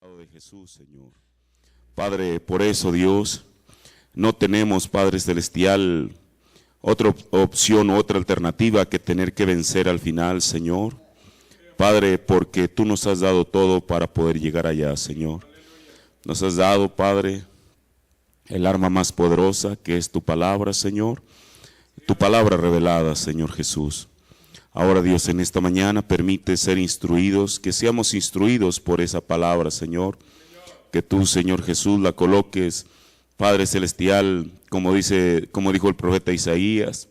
De Jesús, Señor. Padre, por eso, Dios, no tenemos, Padre Celestial, otra opción, otra alternativa que tener que vencer al final, Señor. Padre, porque tú nos has dado todo para poder llegar allá, Señor. Nos has dado, Padre, el arma más poderosa, que es tu palabra, Señor. Tu palabra revelada, Señor Jesús. Ahora, Dios, en esta mañana permite ser instruidos, que seamos instruidos por esa palabra, Señor. Que tú, Señor Jesús, la coloques, Padre Celestial, como dijo el profeta Isaías,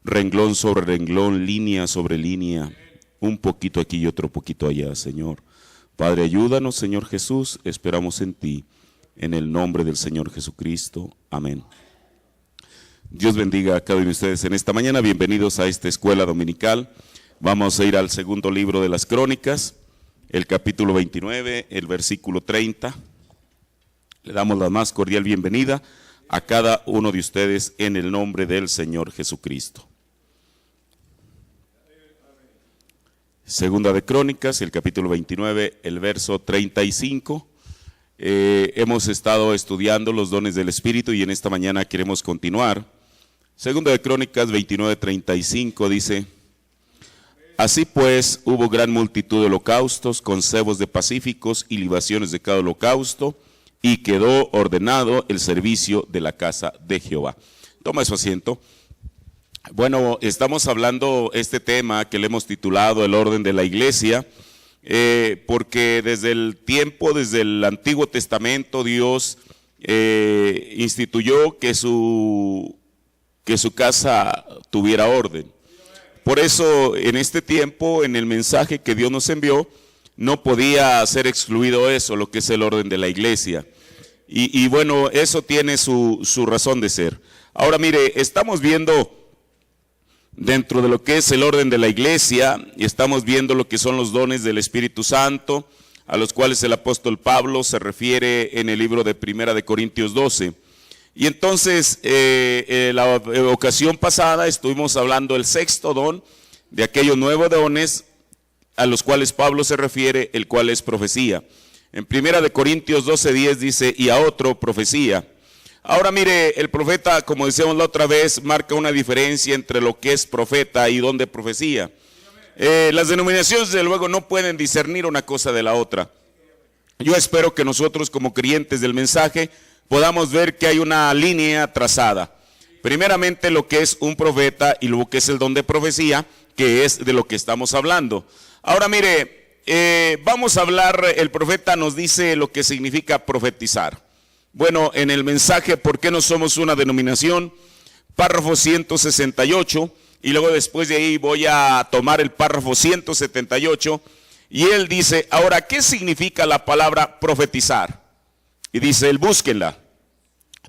renglón sobre renglón, línea sobre línea, un poquito aquí y otro poquito allá, Señor. Padre, ayúdanos, Señor Jesús, esperamos en ti, en el nombre del Señor Jesucristo. Amén. Dios bendiga a cada uno de ustedes en esta mañana. Bienvenidos a esta escuela dominical. Vamos a ir al segundo libro de las Crónicas, el capítulo 29, el versículo 30. Le damos la más cordial bienvenida a cada uno de ustedes en el nombre del Señor Jesucristo. Segunda de Crónicas, el capítulo 29, el verso 35. Hemos estado estudiando los dones del Espíritu y en esta mañana queremos continuar. Segunda de Crónicas 29:35 dice: así pues hubo gran multitud de holocaustos con cebos de pacíficos y libaciones de cada holocausto, y quedó ordenado el servicio de la casa de Jehová. Toma su asiento. Bueno, estamos hablando este tema que le hemos titulado el orden de la iglesia, porque desde el Antiguo Testamento Dios instituyó que su casa tuviera orden. Por eso en este tiempo, en el mensaje que Dios nos envió, no podía ser excluido eso, lo que es el orden de la iglesia. Y bueno, eso tiene su razón de ser. Ahora mire, estamos viendo dentro de lo que es el orden de la iglesia, y estamos viendo lo que son los dones del Espíritu Santo, a los cuales el apóstol Pablo se refiere en el libro de Primera de Corintios 12. Y entonces, la ocasión pasada estuvimos hablando del sexto don, de aquellos 9 dones a los cuales Pablo se refiere, el cual es profecía. En Primera de Corintios 12:10 dice, y a otro profecía. Ahora mire, el profeta, como decíamos la otra vez, marca una diferencia entre lo que es profeta y don de profecía. Las denominaciones, desde luego, no pueden discernir una cosa de la otra. Yo espero que nosotros, como creyentes del mensaje, podamos ver que hay una línea trazada. Primeramente lo que es un profeta y lo que es el don de profecía, que es de lo que estamos hablando. Ahora mire, vamos a hablar, el profeta nos dice lo que significa profetizar. Bueno, en el mensaje, ¿por qué no somos una denominación? Párrafo 168, y luego después de ahí voy a tomar el párrafo 178, y él dice, ahora, ¿qué significa la palabra profetizar? Y dice él, búsquenla.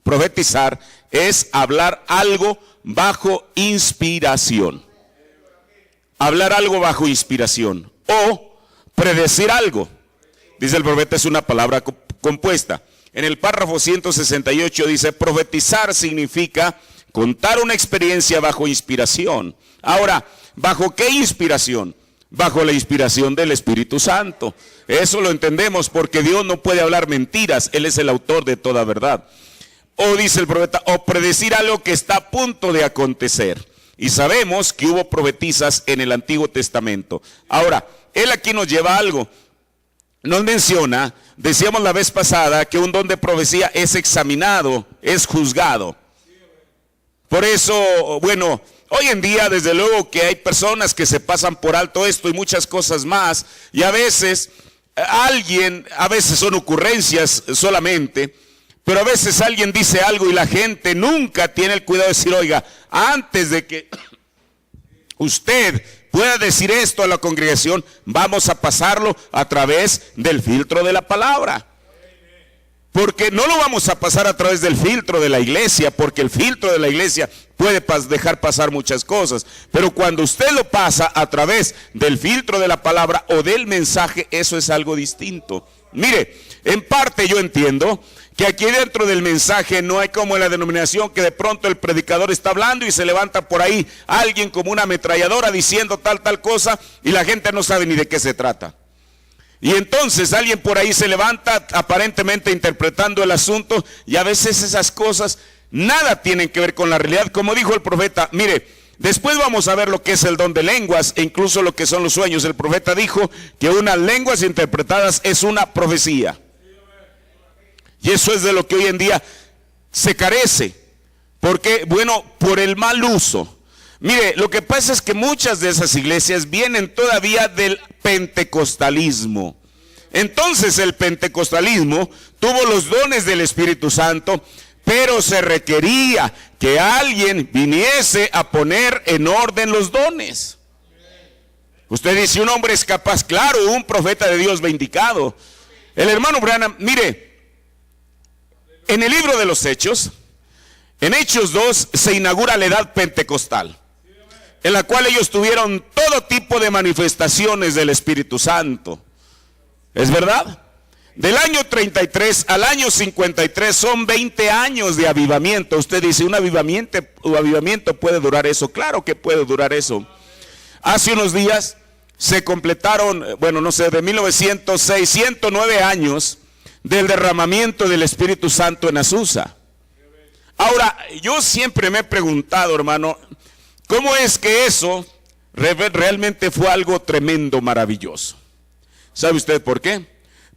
Profetizar es hablar algo bajo inspiración. Hablar algo bajo inspiración. O predecir algo. Dice el profeta, es una palabra compuesta. En el párrafo 168 dice, profetizar significa contar una experiencia bajo inspiración. Ahora, ¿bajo qué inspiración? Bajo la inspiración del Espíritu Santo. Eso lo entendemos porque Dios no puede hablar mentiras, Él es el autor de toda verdad. O dice el profeta, o predecir algo que está a punto de acontecer. Y sabemos que hubo profetizas en el Antiguo Testamento. Ahora, Él aquí nos lleva a algo. Nos menciona, decíamos la vez pasada, que un don de profecía es examinado, es juzgado. Por eso, bueno, hoy en día desde luego que hay personas que se pasan por alto esto y muchas cosas más, y a veces son ocurrencias solamente, pero a veces alguien dice algo y la gente nunca tiene el cuidado de decir, oiga, antes de que usted pueda decir esto a la congregación, vamos a pasarlo a través del filtro de la palabra. Porque no lo vamos a pasar a través del filtro de la iglesia, porque el filtro de la iglesia puede dejar pasar muchas cosas. Pero cuando usted lo pasa a través del filtro de la palabra o del mensaje, eso es algo distinto. Mire, en parte yo entiendo que aquí dentro del mensaje no hay como en la denominación que de pronto el predicador está hablando y se levanta por ahí alguien como una ametralladora diciendo tal cosa y la gente no sabe ni de qué se trata. Y entonces alguien por ahí se levanta aparentemente interpretando el asunto, y a veces esas cosas nada tienen que ver con la realidad. Como dijo el profeta, mire, después vamos a ver lo que es el don de lenguas e incluso lo que son los sueños. El profeta dijo que unas lenguas interpretadas es una profecía. Y eso es de lo que hoy en día se carece. Porque, bueno, por el mal uso. Mire, lo que pasa es que muchas de esas iglesias vienen todavía del pentecostalismo. Entonces el pentecostalismo tuvo los dones del Espíritu Santo, pero se requería que alguien viniese a poner en orden los dones. Usted dice, un hombre es capaz, claro, un profeta de Dios vindicado. El hermano Branham, mire, en el libro de los Hechos, en Hechos 2 se inaugura la edad pentecostal, en la cual ellos tuvieron todo tipo de manifestaciones del Espíritu Santo. ¿Es verdad? Del año 33 al año 53 son 20 años de avivamiento. Usted dice, ¿un avivamiento puede durar eso? Claro que puede durar eso. Hace unos días se completaron, bueno, no sé, de 1906, 109 años del derramamiento del Espíritu Santo en Azusa. Ahora, yo siempre me he preguntado, hermano, ¿cómo es que eso realmente fue algo tremendo, maravilloso? ¿Sabe usted por qué?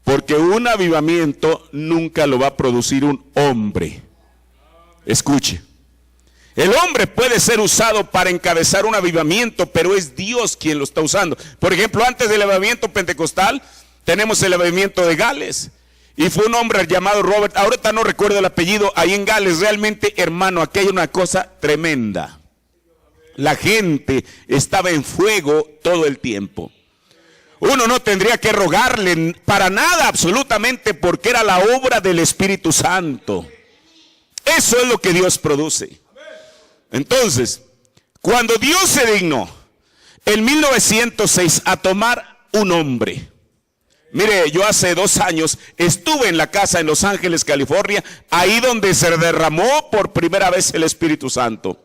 Porque un avivamiento nunca lo va a producir un hombre. Escuche. El hombre puede ser usado para encabezar un avivamiento, pero es Dios quien lo está usando. Por ejemplo, antes del avivamiento pentecostal, tenemos el avivamiento de Gales. Y fue un hombre llamado Robert, ahorita no recuerdo el apellido, ahí en Gales. Realmente, hermano, aquí hay una cosa tremenda. La gente estaba en fuego todo el tiempo. Uno no tendría que rogarle para nada, absolutamente, porque era la obra del Espíritu Santo. Eso es lo que Dios produce. Entonces, cuando Dios se dignó en 1906 a tomar un hombre. Mire, yo hace 2 años estuve en la casa en Los Ángeles, California, ahí donde se derramó por primera vez el Espíritu Santo.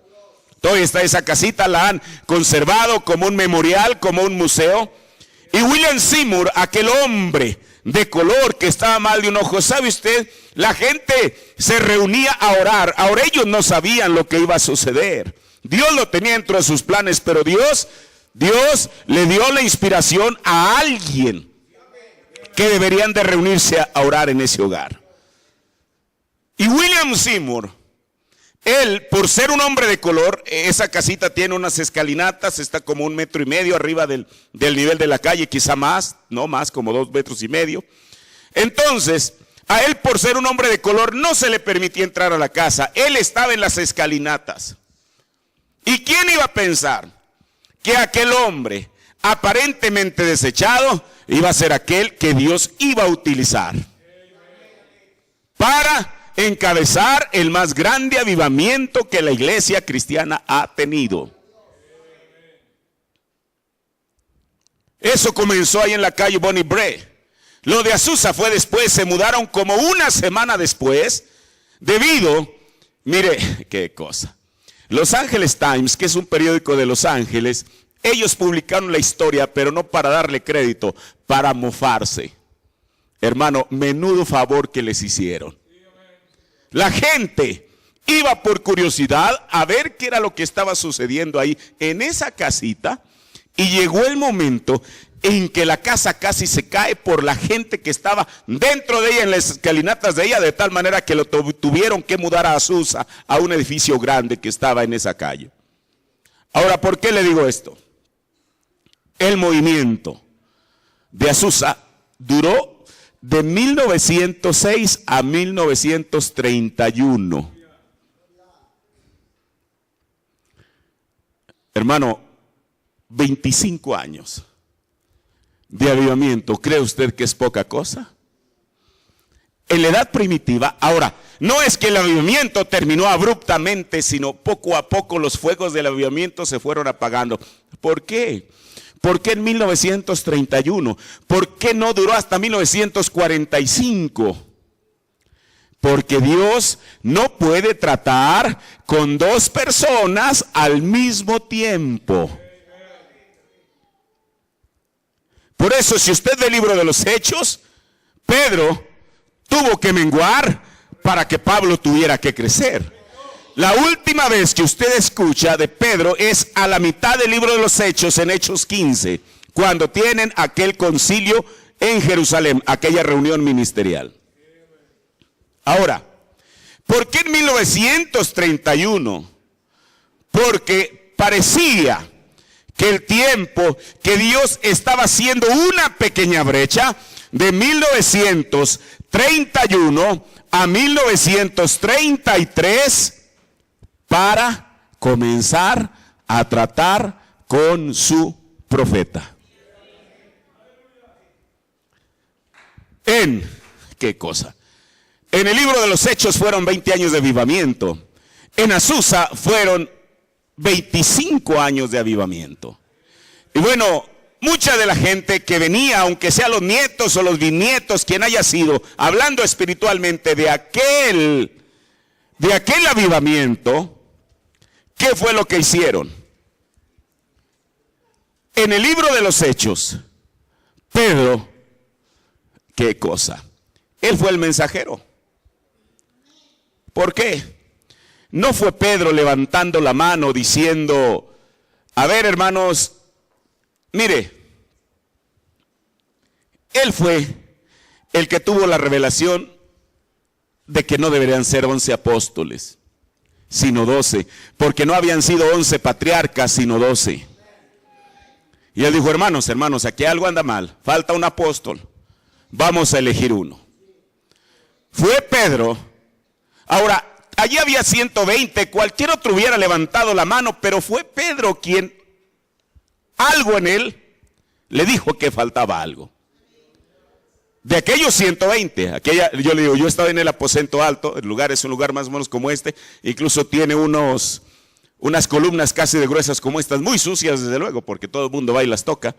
Todavía está esa casita, la han conservado como un memorial, como un museo. Y William Seymour, aquel hombre de color que estaba mal de un ojo, ¿sabe usted? La gente se reunía a orar. Ahora ellos no sabían lo que iba a suceder. Dios lo tenía dentro de sus planes, pero Dios le dio la inspiración a alguien que deberían de reunirse a orar en ese hogar. Y William Seymour, él, por ser un hombre de color, esa casita tiene unas escalinatas, está como 1,5 metros arriba del nivel de la calle, quizá más, no más, como 2,5 metros. Entonces, a él, por ser un hombre de color, no se le permitía entrar a la casa. Él estaba en las escalinatas. ¿Y quién iba a pensar que aquel hombre, aparentemente desechado, iba a ser aquel que Dios iba a utilizar para encabezar el más grande avivamiento que la iglesia cristiana ha tenido? Eso comenzó ahí en la calle Bonnie Brae. Lo de Azusa fue después, se mudaron como 1 semana después, debido, mire qué cosa. Los Angeles Times, que es un periódico de Los Ángeles, ellos publicaron la historia, pero no para darle crédito, para mofarse. Hermano, menudo favor que les hicieron. La gente iba por curiosidad a ver qué era lo que estaba sucediendo ahí en esa casita, y llegó el momento en que la casa casi se cae por la gente que estaba dentro de ella, en las escalinatas de ella, de tal manera que lo tuvieron que mudar a Azusa, a un edificio grande que estaba en esa calle. Ahora, ¿por qué le digo esto? El movimiento de Azusa duró de 1906 a 1931. Hermano, 25 años de avivamiento. ¿Cree usted que es poca cosa? En la edad primitiva, ahora, no es que el avivamiento terminó abruptamente, sino poco a poco los fuegos del avivamiento se fueron apagando. ¿Por qué? ¿Por qué en 1931? ¿Por qué no duró hasta 1945? Porque Dios no puede tratar con 2 personas al mismo tiempo. Por eso, si usted ve el libro de los Hechos, Pedro tuvo que menguar para que Pablo tuviera que crecer. La última vez que usted escucha de Pedro es a la mitad del libro de los Hechos, en Hechos 15, cuando tienen aquel concilio en Jerusalén, aquella reunión ministerial. Ahora, ¿por qué en 1931? Porque parecía que el tiempo que Dios estaba haciendo una pequeña brecha de 1931 a 1933 para comenzar a tratar con su profeta. ¿Qué cosa? En el libro de los Hechos fueron 20 años de avivamiento. En Azusa fueron 25 años de avivamiento. Y bueno, mucha de la gente que venía, aunque sea los nietos o los bisnietos, quien haya sido, hablando espiritualmente de aquel avivamiento, ¿qué fue lo que hicieron? En el libro de los Hechos, Pedro, ¿qué cosa? Él fue el mensajero. ¿Por qué? No fue Pedro levantando la mano diciendo, a ver, hermanos, mire, él fue el que tuvo la revelación de que no deberían ser 11 apóstoles, sino 12, porque no habían sido 11 patriarcas, sino 12. Y él dijo, hermanos, aquí algo anda mal, falta un apóstol, vamos a elegir uno. Fue Pedro. Ahora, allí había 120, cualquier otro hubiera levantado la mano, pero fue Pedro quien, algo en él, le dijo que faltaba algo. De aquellos 120, yo le digo, yo estaba en el aposento alto, el lugar es un lugar más o menos como este, incluso tiene unas columnas casi de gruesas como estas, muy sucias desde luego, porque todo el mundo va y las toca,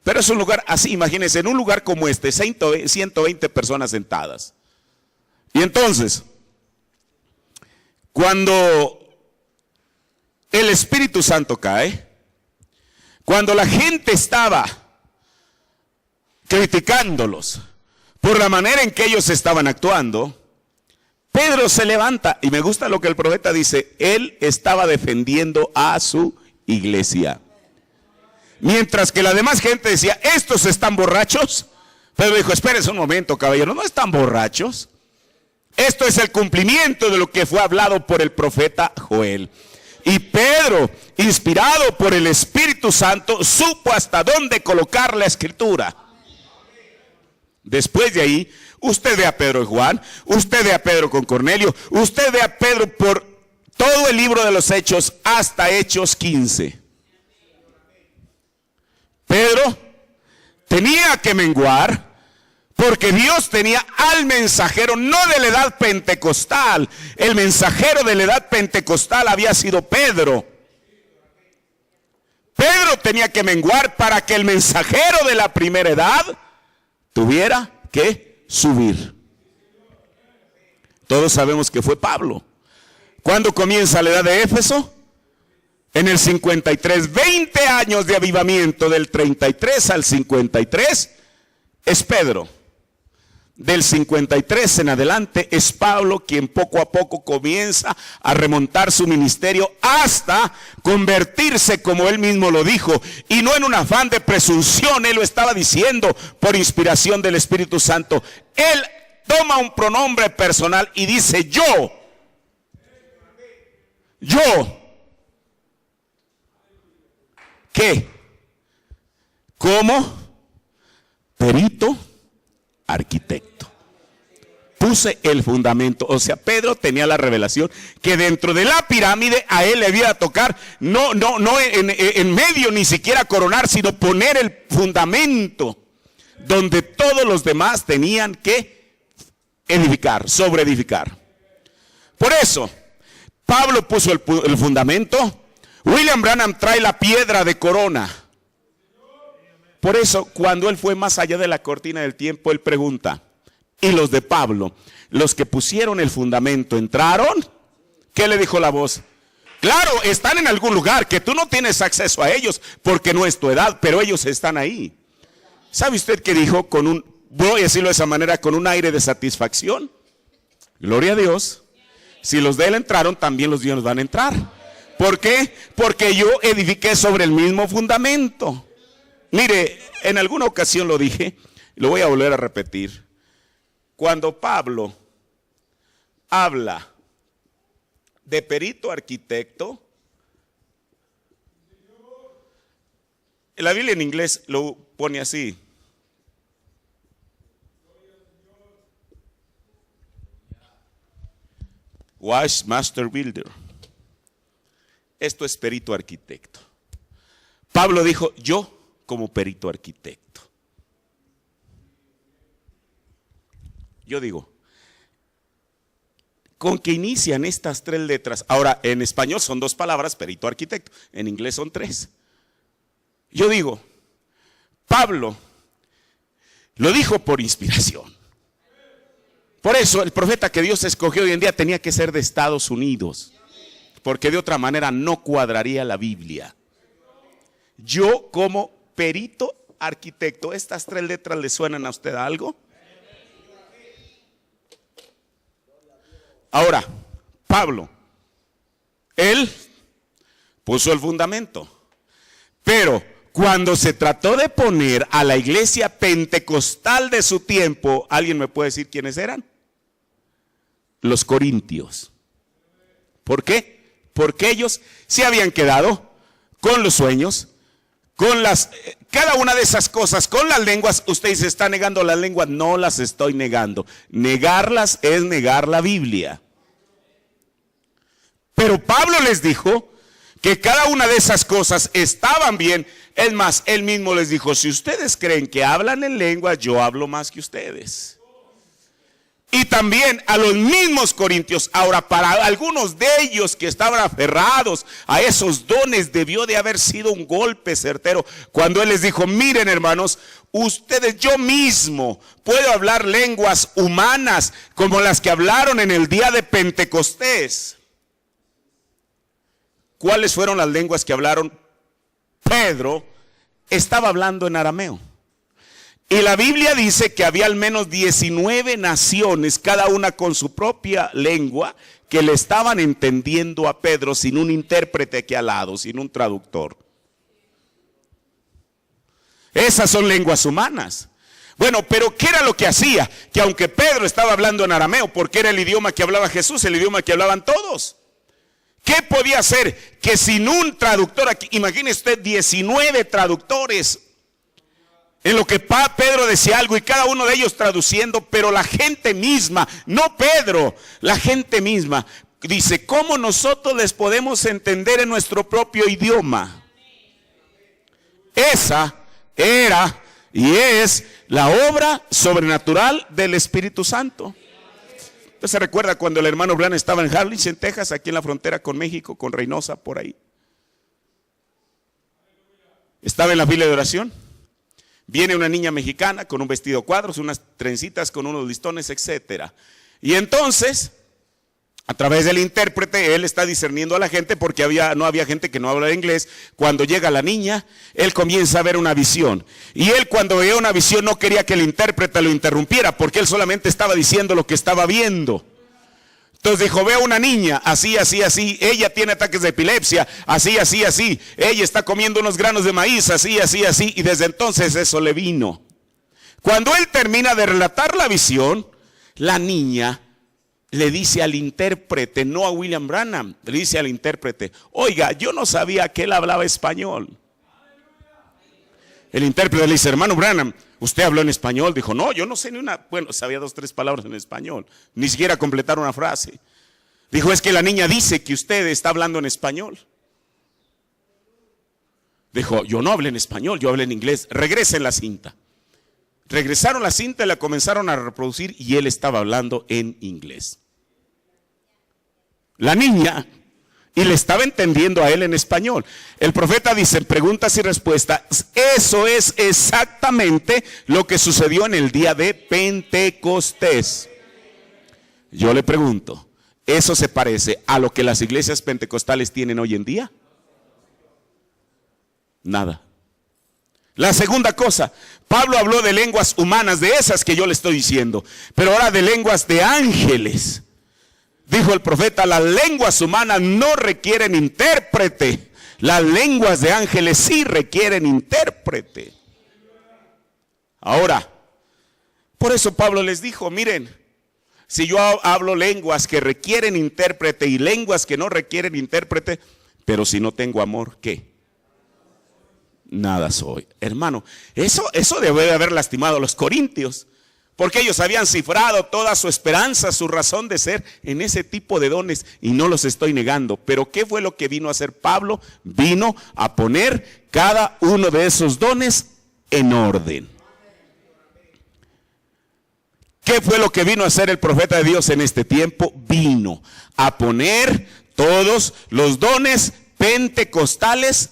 pero es un lugar así, imagínense, en un lugar como este, 120 personas sentadas. Y entonces, cuando el Espíritu Santo cae, cuando la gente estaba criticándolos por la manera en que ellos estaban actuando, Pedro se levanta, y me gusta lo que el profeta dice, él estaba defendiendo a su iglesia. Mientras que la demás gente decía, estos están borrachos, Pedro dijo, espérense un momento, caballero, no están borrachos. Esto es el cumplimiento de lo que fue hablado por el profeta Joel. Y Pedro, inspirado por el Espíritu Santo, supo hasta dónde colocar la escritura. Después de ahí, usted ve a Pedro y Juan, usted ve a Pedro con Cornelio, usted ve a Pedro por todo el libro de los Hechos hasta Hechos 15. Pedro tenía que menguar porque Dios tenía al mensajero, no de la edad pentecostal. El mensajero de la edad pentecostal había sido Pedro. Pedro tenía que menguar para que el mensajero de la primera edad tuviera que subir. Todos sabemos que fue Pablo. ¿Cuándo comienza la edad de Éfeso? En el 53, 20 años de avivamiento, del 33 al 53, es Pedro. Del 53 en adelante es Pablo quien poco a poco comienza a remontar su ministerio hasta convertirse, como él mismo lo dijo, y no en un afán de presunción, él lo estaba diciendo por inspiración del Espíritu Santo. Él toma un pronombre personal y dice yo, ¿qué? Como perito arquitecto. Puse el fundamento. O sea, Pedro tenía la revelación que dentro de la pirámide a él le había tocar no en medio ni siquiera coronar, sino poner el fundamento donde todos los demás tenían que edificar, sobreedificar. Por eso, Pablo puso el fundamento. William Branham trae la piedra de corona. Por eso, cuando él fue más allá de la cortina del tiempo, él pregunta, ¿y los de Pablo, los que pusieron el fundamento, entraron? ¿Qué le dijo la voz? Claro, están en algún lugar que tú no tienes acceso a ellos porque no es tu edad, pero ellos están ahí. ¿Sabe usted qué dijo? Voy a decirlo de esa manera, con un aire de satisfacción. Gloria a Dios. Si los de él entraron, también los míos van a entrar. ¿Por qué? Porque yo edifiqué sobre el mismo fundamento. Mire, en alguna ocasión lo dije, lo voy a volver a repetir. Cuando Pablo habla de perito arquitecto, la Biblia en inglés lo pone así. Wise Master Builder. Esto es perito arquitecto. Pablo dijo, yo como perito arquitecto. Yo digo, con que inician estas 3 letras. Ahora, en español son 2 palabras, perito arquitecto. En inglés son 3. Yo digo, Pablo lo dijo por inspiración. Por eso el profeta que Dios escogió hoy en día tenía que ser de Estados Unidos, porque de otra manera no cuadraría la Biblia. Yo como perito arquitecto, ¿estas 3 letras le suenan a usted algo? Ahora, Pablo, él puso el fundamento, pero cuando se trató de poner a la iglesia pentecostal de su tiempo, ¿alguien me puede decir quiénes eran? Los corintios. ¿Por qué? Porque ellos se habían quedado con los sueños, con cada una de esas cosas, con las lenguas. Usted dice, ¿está negando las lenguas? No las estoy negando. Negarlas es negar la Biblia. Pero Pablo les dijo que cada una de esas cosas estaban bien. Es más, él mismo les dijo, si ustedes creen que hablan en lenguas, yo hablo más que ustedes. Y también a los mismos corintios. Ahora, para algunos de ellos que estaban aferrados a esos dones, debió de haber sido un golpe certero cuando él les dijo, miren hermanos, ustedes, yo mismo puedo hablar lenguas humanas como las que hablaron en el día de Pentecostés. ¿Cuáles fueron las lenguas que hablaron? Pedro estaba hablando en arameo. Y la Biblia dice que había al menos 19 naciones, cada una con su propia lengua, que le estaban entendiendo a Pedro sin un intérprete aquí al lado, sin un traductor. Esas son lenguas humanas. Bueno, pero ¿qué era lo que hacía? Que aunque Pedro estaba hablando en arameo, porque era el idioma que hablaba Jesús, el idioma que hablaban todos. ¿Qué podía hacer? Que sin un traductor, aquí, imagine usted 19 traductores, en lo que Pedro decía algo y cada uno de ellos traduciendo, pero la gente misma, no Pedro, la gente misma, dice, ¿cómo nosotros les podemos entender en nuestro propio idioma? Esa era y es la obra sobrenatural del Espíritu Santo. ¿Usted se recuerda cuando el hermano Branham estaba en Harlingen, Texas, aquí en la frontera con México, con Reynosa, por ahí? Estaba en la fila de oración. Viene una niña mexicana con un vestido cuadros, unas trencitas con unos listones, etcétera. Y entonces, a través del intérprete, él está discerniendo a la gente porque no había gente que no hablara inglés. Cuando llega la niña, él comienza a ver una visión. Y él cuando veía una visión no quería que el intérprete lo interrumpiera porque él solamente estaba diciendo lo que estaba viendo. Entonces dijo, veo una niña, así, así, así, ella tiene ataques de epilepsia, así, así, así, ella está comiendo unos granos de maíz, así, así, así, y desde entonces eso le vino. Cuando él termina de relatar la visión, la niña le dice al intérprete, no a William Branham, le dice al intérprete, oiga, yo no sabía que él hablaba español. El intérprete le dice, hermano Branham, ¿usted habló en español? Dijo, no, yo no sé ni una, bueno, sabía 2 o 3 palabras en español, ni siquiera completar una frase. Dijo, es que la niña dice que usted está hablando en español. Dijo, yo no hablé en español, yo hablé en inglés. Regresen la cinta. Regresaron la cinta y la comenzaron a reproducir y él estaba hablando en inglés. La niña, y le estaba entendiendo a él en español. El profeta dice, preguntas y respuestas. Eso es exactamente lo que sucedió en el día de Pentecostés. Yo le pregunto, ¿eso se parece a lo que las iglesias pentecostales tienen hoy en día? Nada. La segunda cosa, Pablo habló de lenguas humanas, de esas que yo le estoy diciendo, pero ahora de lenguas de ángeles. Dijo el profeta, las lenguas humanas no requieren intérprete, las lenguas de ángeles sí requieren intérprete. Ahora, por eso Pablo les dijo, miren, si yo hablo lenguas que requieren intérprete y lenguas que no requieren intérprete, pero si no tengo amor, ¿qué? Nada soy. Hermano, eso debe de haber lastimado a los corintios, porque ellos habían cifrado toda su esperanza, su razón de ser en ese tipo de dones, y no los estoy negando. Pero ¿qué fue lo que vino a hacer Pablo? Vino a poner cada uno de esos dones en orden. ¿Qué fue lo que vino a hacer el profeta de Dios en este tiempo? Vino a poner todos los dones pentecostales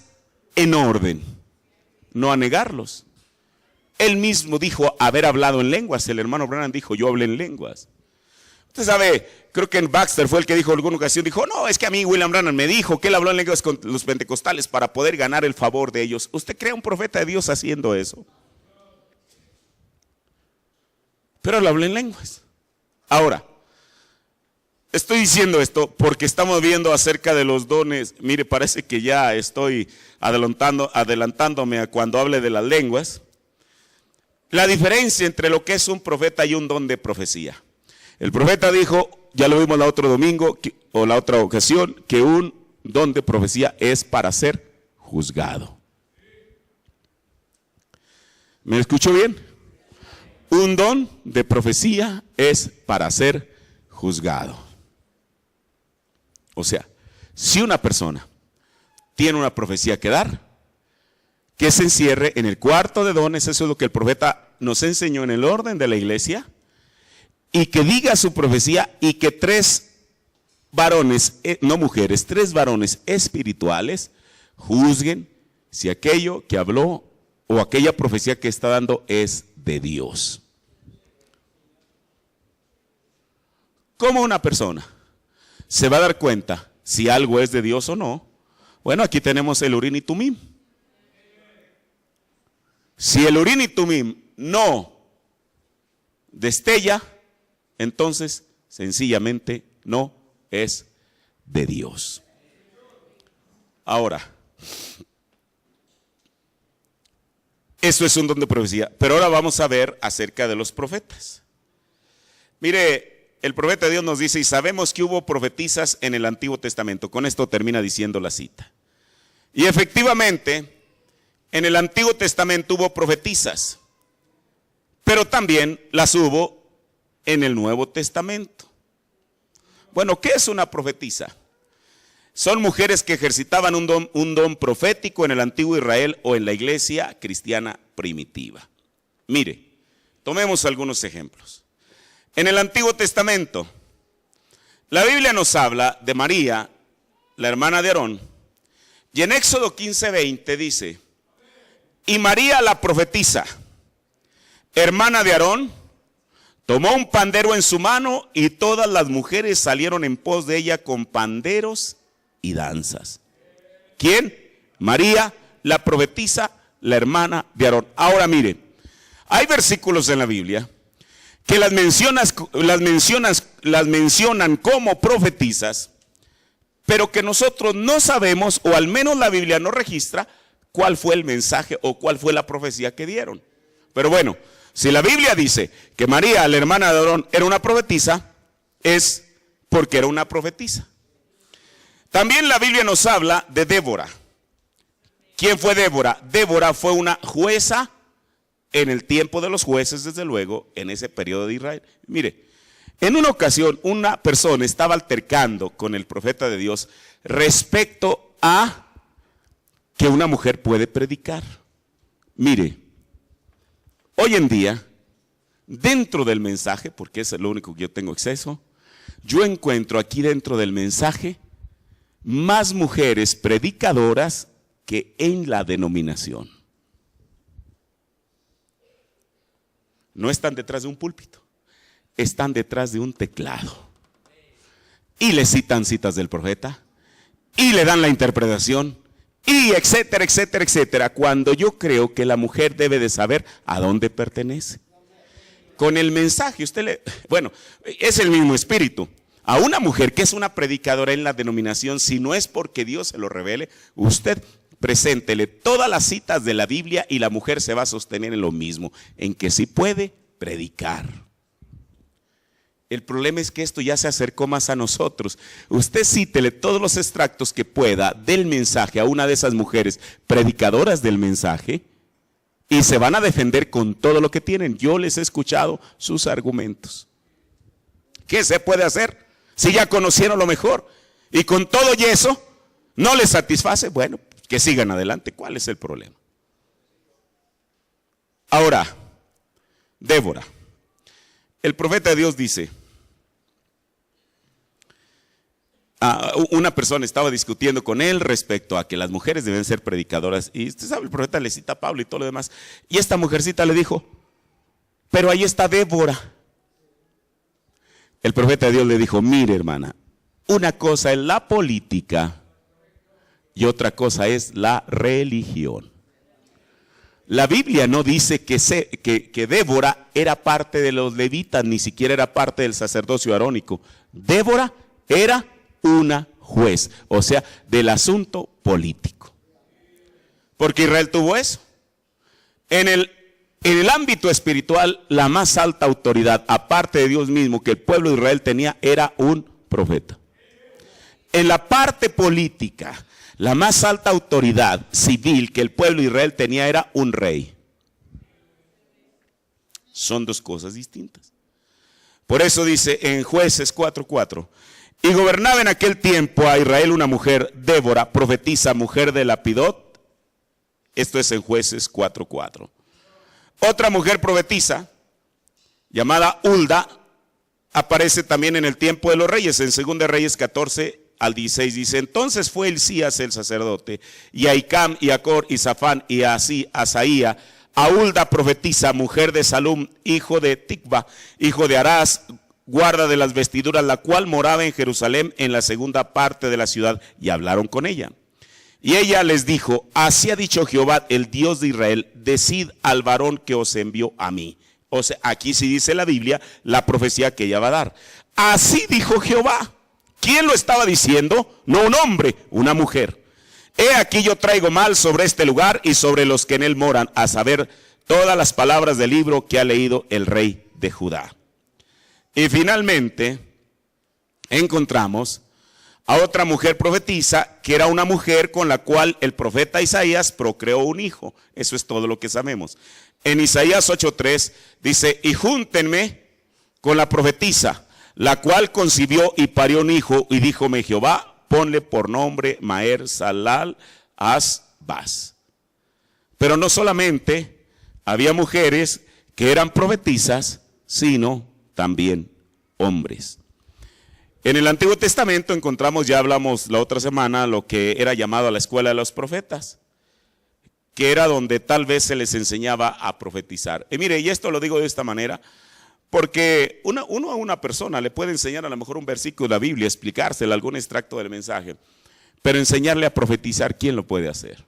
en orden, no a negarlos. Él mismo dijo haber hablado en lenguas. El hermano Branham dijo, yo hablé en lenguas. Usted sabe, creo que en Baxter fue el que dijo en alguna ocasión, dijo, no, es que a mí William Branham me dijo que él habló en lenguas con los pentecostales para poder ganar el favor de ellos. ¿Usted cree a un profeta de Dios haciendo eso? Pero él habló en lenguas. Ahora, estoy diciendo esto porque estamos viendo acerca de los dones. Mire, parece que ya estoy adelantándome a cuando hable de las lenguas. La diferencia entre lo que es un profeta y un don de profecía. El profeta dijo, ya lo vimos el otro domingo o la otra ocasión, que un don de profecía es para ser juzgado. ¿Me escuchó bien? Un don de profecía es para ser juzgado. O sea, si una persona tiene una profecía que dar, que se encierre en el cuarto de dones, eso es lo que el profeta nos enseñó en el orden de la iglesia, y que diga su profecía y que 3 varones, no mujeres, 3 varones espirituales juzguen si aquello que habló o aquella profecía que está dando es de Dios. ¿Cómo una persona se va a dar cuenta si algo es de Dios o no? Bueno, aquí tenemos el Urim y Tumim. Si el Urim y Tumim no destella, entonces sencillamente no es de Dios. Ahora, eso es un don de profecía, pero ahora vamos a ver acerca de los profetas. Mire, el profeta de Dios nos dice, y sabemos que hubo profetisas en el Antiguo Testamento. Con esto termina diciendo la cita. Y efectivamente, en el Antiguo Testamento hubo profetisas, pero también las hubo en el Nuevo Testamento. Bueno, ¿qué es una profetisa? Son mujeres que ejercitaban un don profético en el antiguo Israel o en la iglesia cristiana primitiva. Mire, tomemos algunos ejemplos. En el Antiguo Testamento, la Biblia nos habla de María, la hermana de Aarón, y en Éxodo 15:20 dice, y María la profetisa, hermana de Aarón, tomó un pandero en su mano y todas las mujeres salieron en pos de ella con panderos y danzas. ¿Quién? María la profetisa, la hermana de Aarón. Ahora miren, hay versículos en la Biblia que las mencionan como profetisas, pero que nosotros no sabemos, o al menos la Biblia no registra, cuál fue el mensaje o cuál fue la profecía que dieron. Pero bueno, si la Biblia dice que María, la hermana de Aarón, era una profetisa, es porque era una profetisa. También la Biblia nos habla de Débora. ¿Quién fue Débora? Débora fue una jueza en el tiempo de los jueces, desde luego, en ese periodo de Israel. Mire, en una ocasión una persona estaba altercando con el profeta de Dios respecto a que una mujer puede predicar. Mire, hoy en día, dentro del mensaje, porque es lo único que yo tengo acceso, yo encuentro aquí dentro del mensaje más mujeres predicadoras que en la denominación. No están detrás de un púlpito, están detrás de un teclado. Y le citan citas del profeta, y le dan la interpretación, y etcétera, etcétera, etcétera, cuando yo creo que la mujer debe de saber a dónde pertenece. Con el mensaje, bueno, es el mismo espíritu. A una mujer que es una predicadora en la denominación, si no es porque Dios se lo revele, usted preséntele todas las citas de la Biblia y la mujer se va a sostener en lo mismo, en que sí puede predicar. El problema es que esto ya se acercó más a nosotros. Usted cítele todos los extractos que pueda del mensaje a una de esas mujeres predicadoras del mensaje y se van a defender con todo lo que tienen. Yo les he escuchado sus argumentos. ¿Qué se puede hacer? Si ya conocieron lo mejor y con todo y eso no les satisface, bueno, que sigan adelante. ¿Cuál es el problema? Ahora, Débora, el profeta de Dios dice, una persona estaba discutiendo con él respecto a que las mujeres deben ser predicadoras, y usted sabe, el profeta le cita a Pablo y todo lo demás, y esta mujercita le dijo, pero ahí está Débora. El profeta de Dios le dijo, mire hermana, una cosa es la política y otra cosa es la religión. La Biblia no dice que Débora era parte de los levitas, ni siquiera era parte del sacerdocio arónico. Débora era una juez, o sea, del asunto político. Porque Israel tuvo eso. En el ámbito espiritual, la más alta autoridad, aparte de Dios mismo, que el pueblo de Israel tenía, era un profeta. En la parte política, la más alta autoridad civil que el pueblo de Israel tenía era un rey. Son dos cosas distintas. Por eso dice en Jueces 4:4, y gobernaba en aquel tiempo a Israel una mujer, Débora, profetisa, mujer de Lapidot. Esto es en Jueces 4:4. Otra mujer profetisa, llamada Hulda, aparece también en el tiempo de los reyes, en 2 Reyes 14:16 dice, entonces fue Hilcías el sacerdote, y Ahicam, y Acor, y Safán, y Asaía, a Hulda profetisa, mujer de Salum, hijo de Ticva, hijo de Arás, guarda de las vestiduras, la cual moraba en Jerusalén, en la segunda parte de la ciudad, y hablaron con ella. Y ella les dijo, así ha dicho Jehová, el Dios de Israel, decid al varón que os envió a mí. O sea, aquí sí dice la Biblia, la profecía que ella va a dar. Así dijo Jehová. ¿Quién lo estaba diciendo? No un hombre, una mujer. He aquí yo traigo mal sobre este lugar y sobre los que en él moran, a saber, todas las palabras del libro que ha leído el rey de Judá. Y finalmente, encontramos a otra mujer profetisa, que era una mujer con la cual el profeta Isaías procreó un hijo. Eso es todo lo que sabemos. En Isaías 8:3 dice, y júntenme con la profetisa, la cual concibió y parió un hijo, y díjome Jehová, ponle por nombre Maher Salal Asbaz. Pero no solamente había mujeres que eran profetisas, sino también hombres. En el Antiguo Testamento encontramos, ya hablamos la otra semana, lo que era llamado la escuela de los profetas, que era donde tal vez se les enseñaba a profetizar. Y mire, y esto lo digo de esta manera, porque uno a una persona le puede enseñar a lo mejor un versículo de la Biblia, explicárselo, algún extracto del mensaje, pero enseñarle a profetizar, ¿quién lo puede hacer?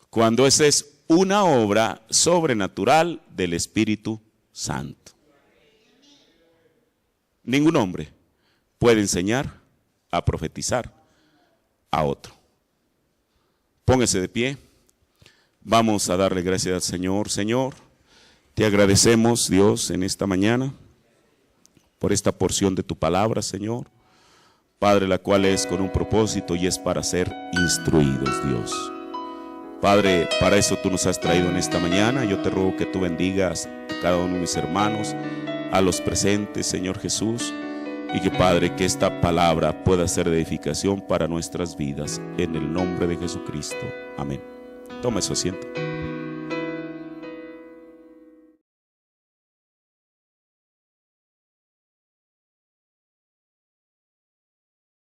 Cuando esa es una obra sobrenatural del Espíritu Santo. Ningún hombre puede enseñar a profetizar a otro. Póngase de pie. Vamos a darle gracias al Señor. Señor, te agradecemos, Dios, en esta mañana por esta porción de tu palabra, Señor. Padre, la cual es con un propósito y es para ser instruidos, Dios. Padre, para eso tú nos has traído en esta mañana. Yo te ruego que tú bendigas a cada uno de mis hermanos, a los presentes, Señor Jesús, y que, Padre, que esta palabra pueda ser de edificación para nuestras vidas, en el nombre de Jesucristo. Amén. Toma su asiento.